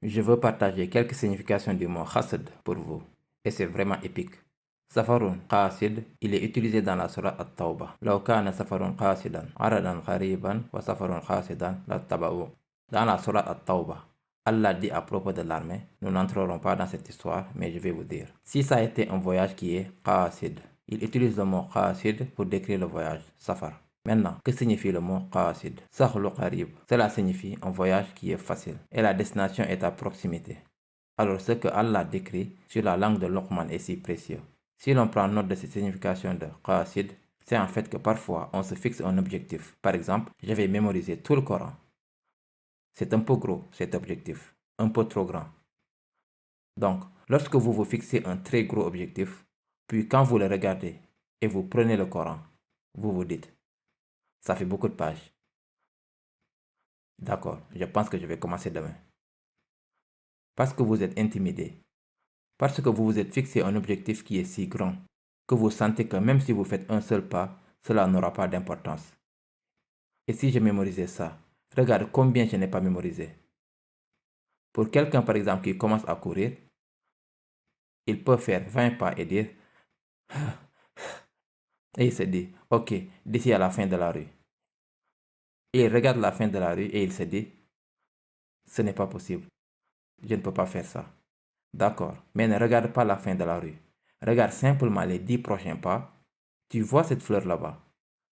Je veux partager quelques significations du mot hasad pour vous, et c'est vraiment épique. Safarun qasid, il est utilisé dans la surah At-Tawbah. Law kana safarun qasidan, aradan qariban, wa safarun qasidan, lattaba'u. Dans la surah At-Tawbah, Allah dit à propos de l'armée, nous n'entrerons pas dans cette histoire, mais je vais vous dire. Si ça a été un voyage qui est qasid, il utilise le mot qasid pour décrire le voyage, safar. Maintenant, que signifie le mot qasid? Sahlu qarib. Cela signifie un voyage qui est facile et la destination est à proximité. Alors ce que Allah décrit sur la langue de Luqman est si précieux. Si l'on prend note de cette signification de qasid, c'est en fait que parfois on se fixe un objectif. Par exemple, je vais mémoriser tout le Coran. C'est un peu gros cet objectif, un peu trop grand. Donc, lorsque vous vous fixez un très gros objectif, puis quand vous le regardez et vous prenez le Coran, vous vous dites, ça fait beaucoup de pages. D'accord, je pense que je vais commencer demain. Parce que vous êtes intimidé. Parce que vous vous êtes fixé un objectif qui est si grand que vous sentez que même si vous faites un seul pas, cela n'aura pas d'importance. Et si je mémorisais ça, regarde combien je n'ai pas mémorisé. Pour quelqu'un par exemple qui commence à courir, il peut faire 20 pas et dire et il se dit, ok, d'ici à la fin de la rue. Et il regarde la fin de la rue et il se dit, ce n'est pas possible, je ne peux pas faire ça. D'accord, mais ne regarde pas la fin de la rue. Regarde simplement les 10 prochains pas. Tu vois cette fleur là-bas,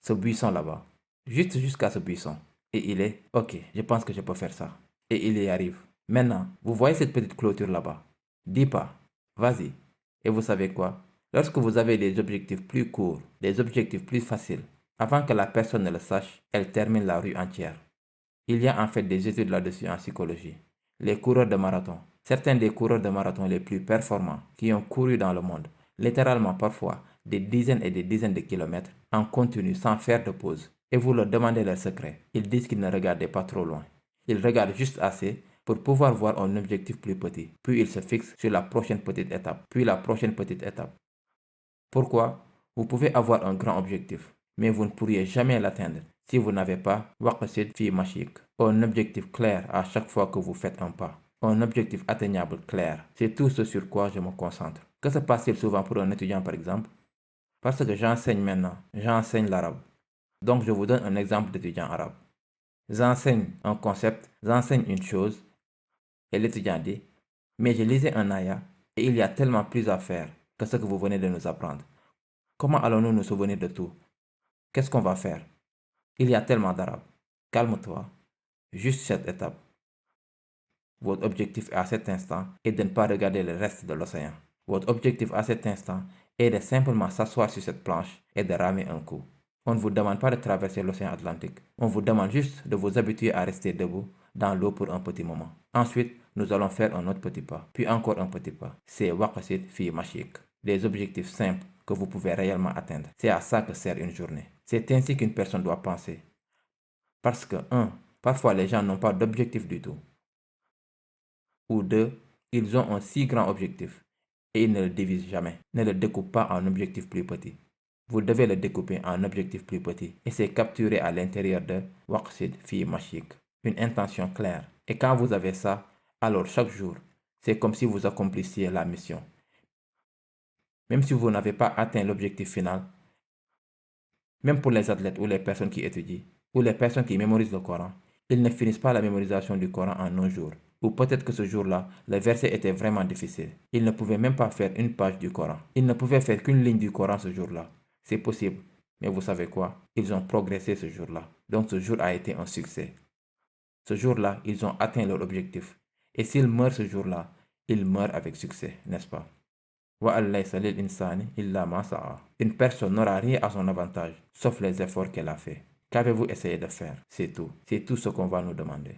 ce buisson là-bas, juste jusqu'à ce buisson. Et il est, ok, je pense que je peux faire ça. Et il y arrive. Maintenant, vous voyez cette petite clôture là-bas. 10 pas, vas-y. Et vous savez quoi? Lorsque vous avez des objectifs plus courts, des objectifs plus faciles, avant que la personne ne le sache, elle termine la rue entière. Il y a en fait des études là-dessus en psychologie. Les coureurs de marathon. Certains des coureurs de marathon les plus performants qui ont couru dans le monde, littéralement parfois des dizaines et des dizaines de kilomètres en continu sans faire de pause. Et vous leur demandez leur secret. Ils disent qu'ils ne regardaient pas trop loin. Ils regardent juste assez pour pouvoir voir un objectif plus petit. Puis ils se fixent sur la prochaine petite étape. Puis la prochaine petite étape. Pourquoi? Vous pouvez avoir un grand objectif, mais vous ne pourriez jamais l'atteindre si vous n'avez pas waqsid fi mashik, un objectif clair à chaque fois que vous faites un pas. Un objectif atteignable clair. C'est tout ce sur quoi je me concentre. Que se passe-t-il souvent pour un étudiant par exemple? Parce que j'enseigne maintenant, j'enseigne l'arabe. Donc je vous donne un exemple d'étudiant arabe. J'enseigne un concept, j'enseigne une chose, et l'étudiant dit, mais je lisais un ayah, et il y a tellement plus à faire que ce que vous venez de nous apprendre. Comment allons-nous nous souvenir de tout? Qu'est-ce qu'on va faire? Il y a tellement d'arabes. Calme-toi. Juste cette étape. Votre objectif à cet instant est de ne pas regarder le reste de l'océan. Votre objectif à cet instant est de simplement s'asseoir sur cette planche et de ramer un coup. On ne vous demande pas de traverser l'océan Atlantique. On vous demande juste de vous habituer à rester debout dans l'eau pour un petit moment. Ensuite, nous allons faire un autre petit pas, puis encore un petit pas. C'est waqsid fi mashik. Des objectifs simples que vous pouvez réellement atteindre. C'est à ça que sert une journée. C'est ainsi qu'une personne doit penser. Parce que, 1. Parfois les gens n'ont pas d'objectif du tout. Ou 2. Ils ont un si grand objectif et ils ne le divisent jamais. Ne le découpent pas en objectifs plus petits. Vous devez le découper en objectifs plus petits et c'est capturé à l'intérieur de waqsid fi mashik. Une intention claire. Et quand vous avez ça, alors chaque jour, c'est comme si vous accomplissiez la mission. Même si vous n'avez pas atteint l'objectif final, même pour les athlètes ou les personnes qui étudient, ou les personnes qui mémorisent le Coran, ils ne finissent pas la mémorisation du Coran en un jour. Ou peut-être que ce jour-là, le verset était vraiment difficile. Ils ne pouvaient même pas faire une page du Coran. Ils ne pouvaient faire qu'une ligne du Coran ce jour-là. C'est possible. Mais vous savez quoi? Ils ont progressé ce jour-là. Donc ce jour a été un succès. Ce jour-là, ils ont atteint leur objectif. Et s'ils meurent ce jour-là, ils meurent avec succès, n'est-ce pas? Une personne n'aura rien à son avantage, sauf les efforts qu'elle a fait. Qu'avez-vous essayé de faire? C'est tout. C'est tout ce qu'on va nous demander.